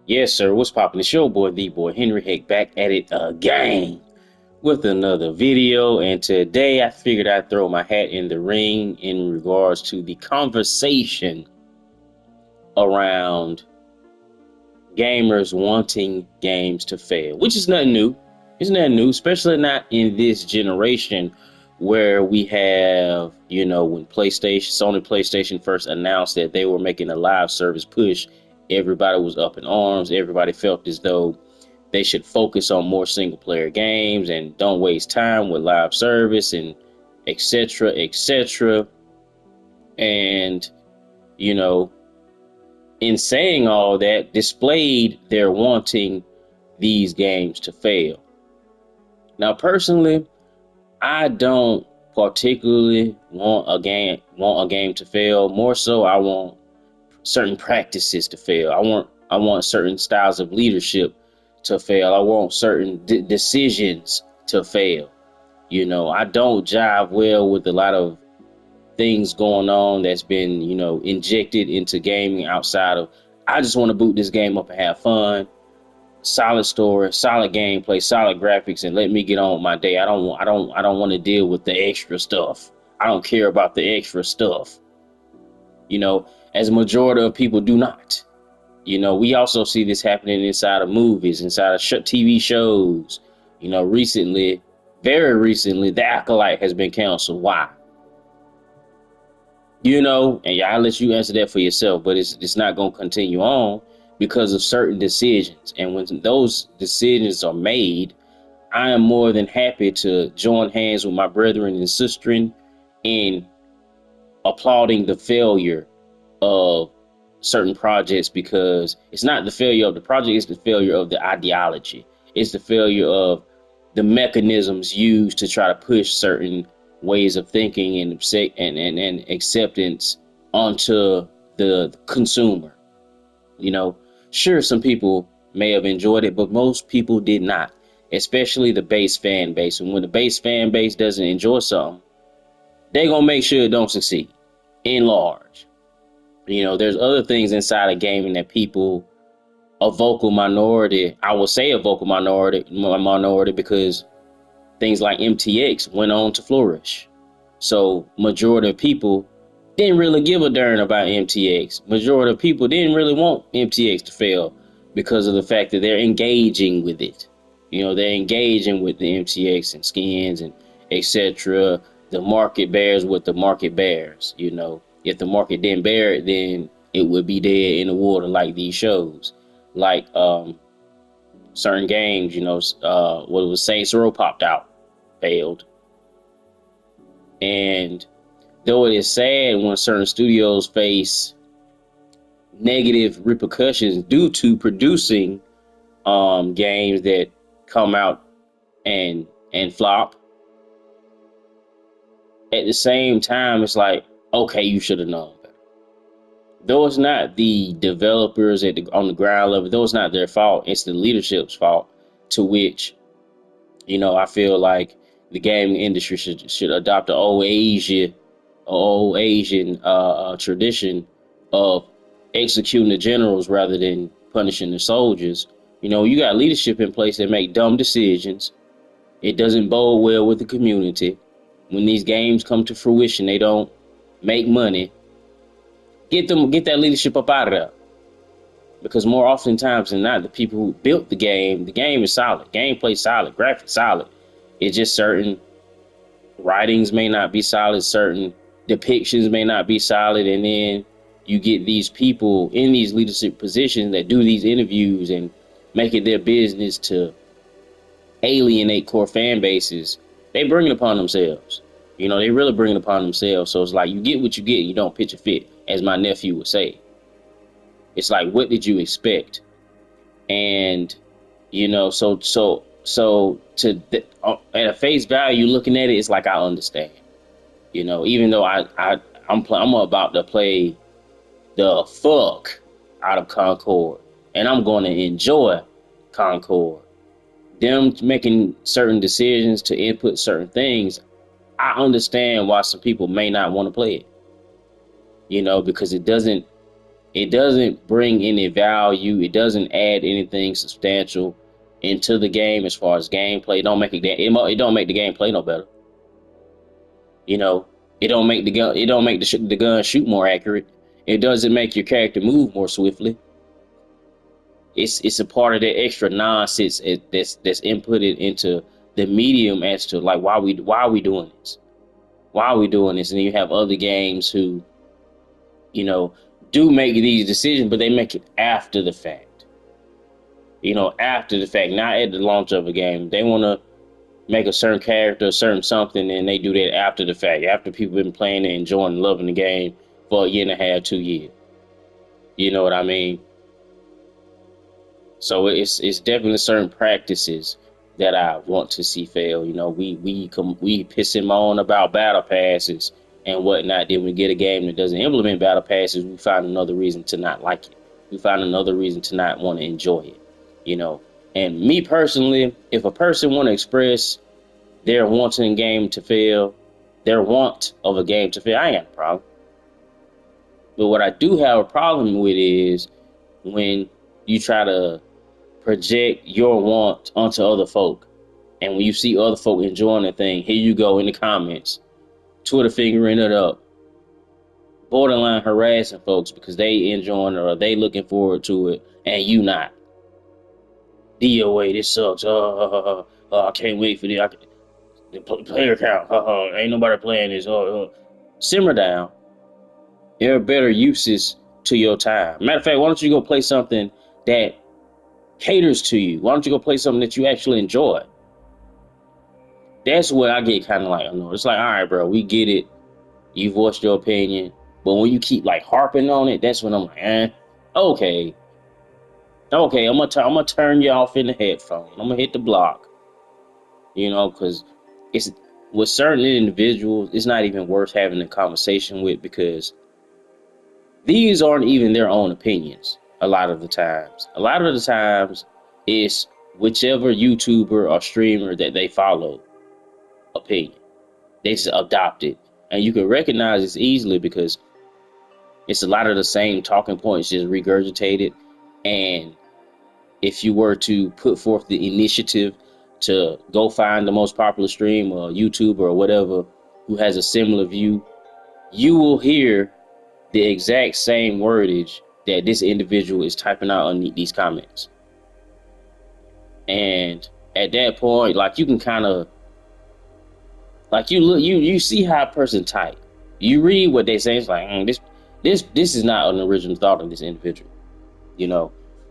Yes, sir. What's poppin'? It's your boy, the boy Henry Heck, back at it again with another video. And today I figured I'd throw my hat in the ring in regards to the conversation around gamers wanting games to fail, which is nothing new. It's nothing new, especially not in this generation where we have, when Sony PlayStation first announced that they were making a live service push, everybody was up in arms. Everybody felt as though they should focus on more single player games and don't waste time with live service and etc. etc. And, you know, in saying all that, displayed their wanting these games to fail. Now, personally, I don't particularly want a game to fail. More so, I want certain practices to fail. I want certain styles of leadership to fail. I want certain decisions to fail. I don't jive well with a lot of things going on that's been, injected into gaming outside of I just want to boot this game up and have fun. Solid story, solid gameplay, solid graphics, and let me get on with my day. I don't want to deal with the extra stuff. I don't care about the extra stuff. As a majority of people do not. We also see this happening inside of movies, inside of TV shows. Recently, very recently, The Acolyte has been canceled. Why? And yeah, I'll let you answer that for yourself, but it's not going to continue on because of certain decisions. And when those decisions are made, I am more than happy to join hands with my brethren and sistren in applauding the failure of certain projects, because it's not the failure of the project, it's the failure of the ideology. It's the failure of the mechanisms used to try to push certain ways of thinking and acceptance onto the consumer. Sure, some people may have enjoyed it, but most people did not, especially the base fan base. And when the base fan base doesn't enjoy something, they're going to make sure it don't succeed in large. There's other things inside of gaming that people, a vocal minority, I will say a vocal minority because things like MTX went on to flourish. So majority of people didn't really give a darn about MTX. Majority of people didn't really want MTX to fail because of the fact that they're engaging with it. They're engaging with the MTX and skins and etc. The market bears what the market bears. If the market didn't bear it, then it would be dead in the water, like these shows, like certain games. What it was, Saints Row popped out, failed, and though it is sad when certain studios face negative repercussions due to producing games that come out and flop, at the same time it's like, okay, you should have known better. Though it's not the developers on the ground level, though it's not their fault, it's the leadership's fault, to which, I feel like the gaming industry should adopt the old Asian tradition of executing the generals rather than punishing the soldiers. You got leadership in place that make dumb decisions. It doesn't bode well with the community. When these games come to fruition, they don't make money. Get that leadership up out of there. Because more oftentimes than not, the people who built the game is solid. Gameplay solid, graphics solid. It's just certain writings may not be solid, certain depictions may not be solid, and then you get these people in these leadership positions that do these interviews and make it their business to alienate core fan bases. They bring it upon themselves. They really bring it upon themselves. So it's like you get what you get. You don't pitch a fit, as my nephew would say. It's like, what did you expect? And at a face value, looking at it, it's like I understand. Even though I'm about to play the fuck out of Concord, and I'm going to enjoy Concord. Them making certain decisions to input certain things, I understand why some people may not want to play it. Because It doesn't bring any value. It doesn't add anything substantial into the game as far as gameplay. It don't make it don't make the gameplay no better. You know, it don't make the gun. It don't make the gun shoot more accurate. It doesn't make your character move more swiftly. It's a part of that extra nonsense that's inputted into the medium as to like why are we doing this? Why are we doing this? And then you have other games who, you know, do make these decisions, but they make it after the fact. After the fact, not at the launch of a game. They want to make a certain character, a certain something, and they do that after the fact, after people been playing and enjoying and loving the game for a year and a half, 2 years. You know what I mean? So it's definitely certain practices that I want to see fail. We piss him on about battle passes and whatnot. Then we get a game that doesn't implement battle passes. We find another reason to not like it. We find another reason to not want to enjoy it. And me personally, if a person want to express their wanting game to fail, their want of a game to fail, I ain't got a problem. But what I do have a problem with is when you try to project your want onto other folk. And when you see other folk enjoying the thing, here you go in the comments, Twitter fingering it up, borderline harassing folks because they enjoying it or they looking forward to it, and you not. DOA, this sucks. I can't wait for the player count. Ain't nobody playing this. Simmer down. There are better uses to your time. Matter of fact, why don't you go play something that caters to you? Why don't you go play something that you actually enjoy? That's what I get kind of like annoyed. It's like, all right, bro, we get it. You voiced your opinion. But when you keep like harping on it, that's when I'm like, okay. Okay, I'm gonna turn you off in the headphone. I'm gonna hit the block. Because it's with certain individuals, it's not even worth having a conversation with because these aren't even their own opinions a lot of the times. A lot of the times, it's whichever YouTuber or streamer that they follow opinion. They just adopt it. And you can recognize this easily because it's a lot of the same talking points just regurgitated. And if you were to put forth the initiative to go find the most popular stream or YouTuber or whatever who has a similar view, you will hear the exact same wordage that this individual is typing out on these comments. And at that point, like you can kind of like you see how a person type. You read what they say, it's like this is not an original thought of this individual,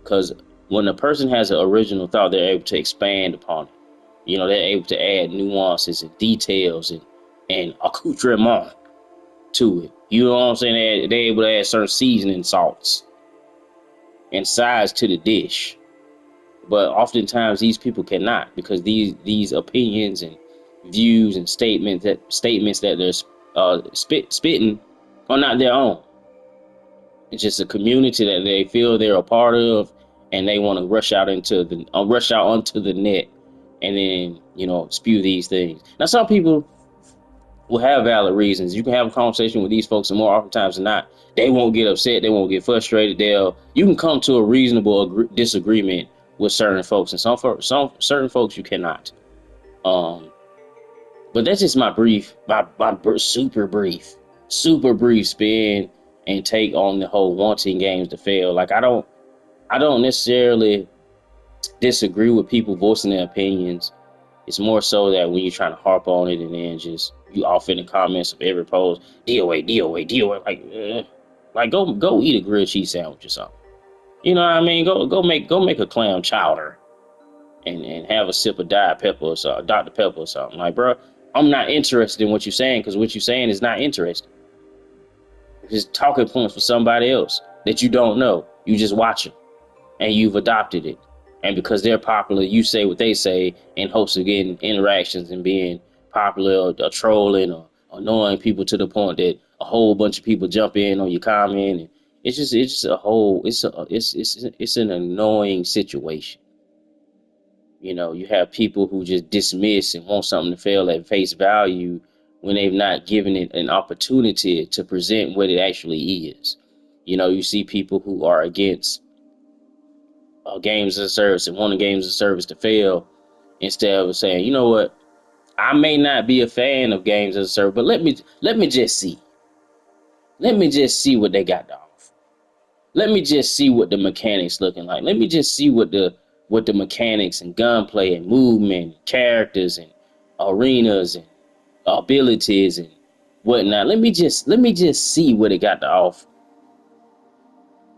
because when a person has an original thought, they're able to expand upon it. They're able to add nuances and details and accoutrement to it. You know what I'm saying? They're able to add certain seasoning salts and size to the dish. But oftentimes these people cannot because these opinions and views and statements that they're spitting are not their own. It's just a community that they feel they're a part of, and they want to rush out onto the net, and then spew these things. Now, some people will have valid reasons. You can have a conversation with these folks, and more oftentimes than not, they won't get upset. They won't get frustrated. You can come to a reasonable disagreement with certain folks, and some certain folks you cannot. But that's just my super brief spin and take on the whole wanting games to fail. Like I don't necessarily disagree with people voicing their opinions. It's more so that when you're trying to harp on it and then just you off in the comments of every post, DOA, like go eat a grilled cheese sandwich or something. You know what I mean? Go make a clam chowder and have a sip of Diet Pepper or something, Dr. Pepper or something. Like, bro, I'm not interested in what you're saying because what you're saying is not interesting. It's talking points for somebody else that you don't know. You just watch them and you've adopted it. And because they're popular, you say what they say in hopes of getting interactions and being popular or trolling or annoying people to the point that a whole bunch of people jump in on your comment. And it's an annoying situation. You have people who just dismiss and want something to fail at face value when they've not given it an opportunity to present what it actually is. You know, you see people who are against games as a service and wanting games as a service to fail instead of saying, you know what, I may not be a fan of games as a service, but let me just see. Let me just see what they got to offer. Let me just see what the mechanics looking like. Let me just see what the mechanics and gunplay and movement, characters and arenas and abilities and whatnot. Let me just see what it got to offer.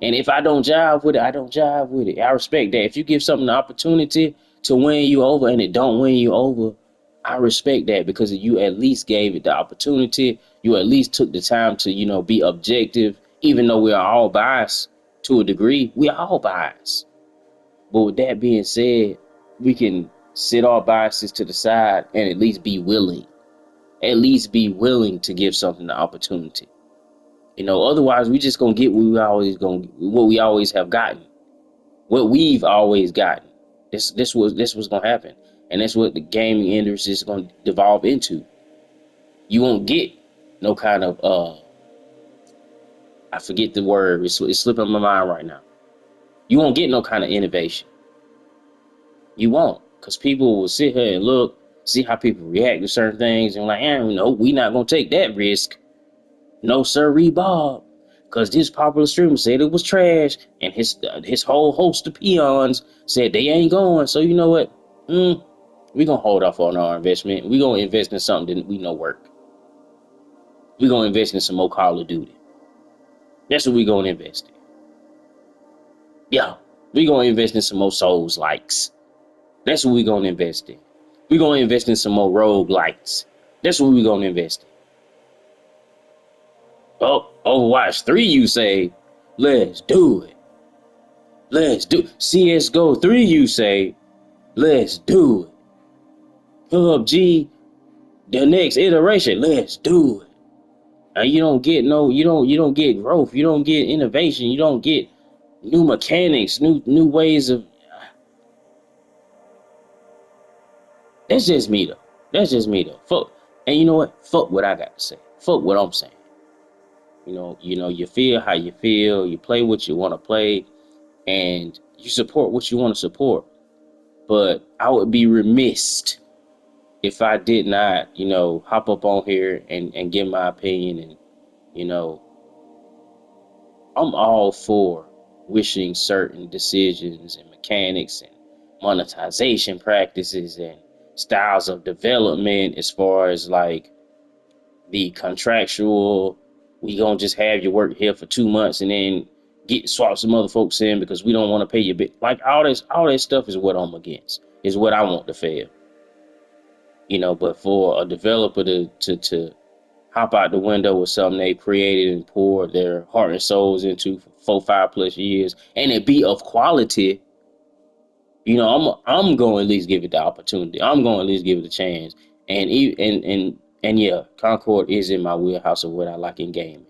And if I don't jive with it, I don't jive with it. I respect that. If you give something the opportunity to win you over and it don't win you over, I respect that because you at least gave it the opportunity. You at least took the time to, be objective, even though we are all biased to a degree. We are all biased. But with that being said, we can sit our biases to the side and at least be willing. At least be willing to give something the opportunity. Otherwise we just gonna get what we always have gotten, what we've always gotten. This was gonna happen, and that's what the gaming industry is gonna devolve into. You won't get no kind of I forget the word. It's slipping my mind right now. You won't get no kind of innovation. You won't, because people will sit here and look, see how people react to certain things, and like, no, we not gonna take that risk. No, sir, Bob. Because this popular streamer said it was trash, and his whole host of peons said they ain't going. So you know what? We gonna hold off on our investment. We gonna invest in something that we know work. We gonna invest in some more Call of Duty. That's what we gonna invest in. Yeah, we gonna invest in some more Souls likes. That's what we gonna invest in. We gonna invest in some more rogue lights. That's what we gonna invest in. Oh, Overwatch 3, you say? Let's do it. Let's do CSGO 3, you say? Let's do it. PUBG, the next iteration, let's do it. And you don't get growth, you don't get innovation, you don't get new mechanics, new ways of. That's just me though. That's just me though. Fuck. And you know what? Fuck what I got to say. Fuck what I'm saying. You feel how you feel, you play what you want to play, and you support what you want to support. But I would be remiss if I did not, hop up on here and give my opinion. And, you know, I'm all for wishing certain decisions and mechanics and monetization practices and styles of development as far as like the contractual, we gonna just have you work here for 2 months and then get swap some other folks in because we don't want to pay you bit. Like all that stuff is what I'm against. Is what I want to fail. But for a developer to hop out the window with something they created and poured their heart and souls into for 4, 5+ years, and it be of quality, I'm going to at least give it the opportunity. I'm going to at least give it a chance. And yeah, Concord is in my wheelhouse of what I like in gaming.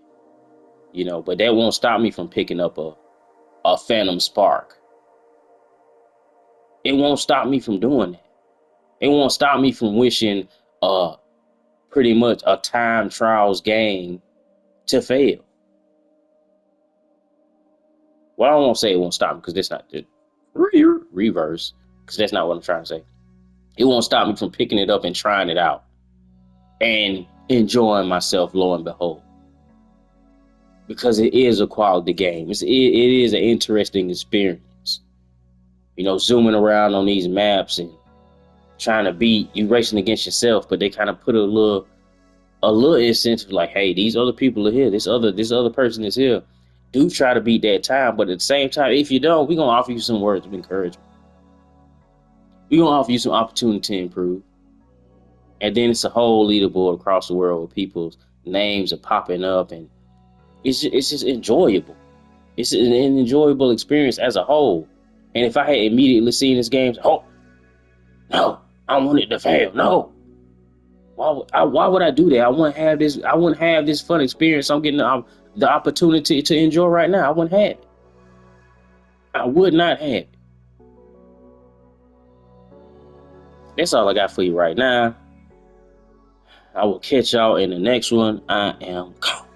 But that won't stop me from picking up a Phantom Spark. It won't stop me from doing that. It won't stop me from wishing pretty much a time trials game to fail. Well, I won't say it won't stop me because that's not the reverse, because that's not what I'm trying to say. It won't stop me from picking it up and trying it out and enjoying myself, lo and behold, because it is a quality game. It is an interesting experience. Zooming around on these maps and trying to beat you, racing against yourself, but they kind of put a little incentive like, hey, these other people are here. This other person is here. Do try to beat that time, but at the same time, if you don't, we're gonna offer you some words of encouragement. We're gonna offer you some opportunity to improve. And then it's a whole leaderboard across the world where people's names are popping up, and it's just enjoyable. It's an enjoyable experience as a whole. And if I had immediately seen this game, oh no, I want it to fail. No, why would I do that? I wouldn't have this. I wouldn't have this fun experience I'm getting the opportunity to enjoy right now. I wouldn't have it. I would not have it. That's all I got for you right now. I will catch y'all in the next one. I am gone.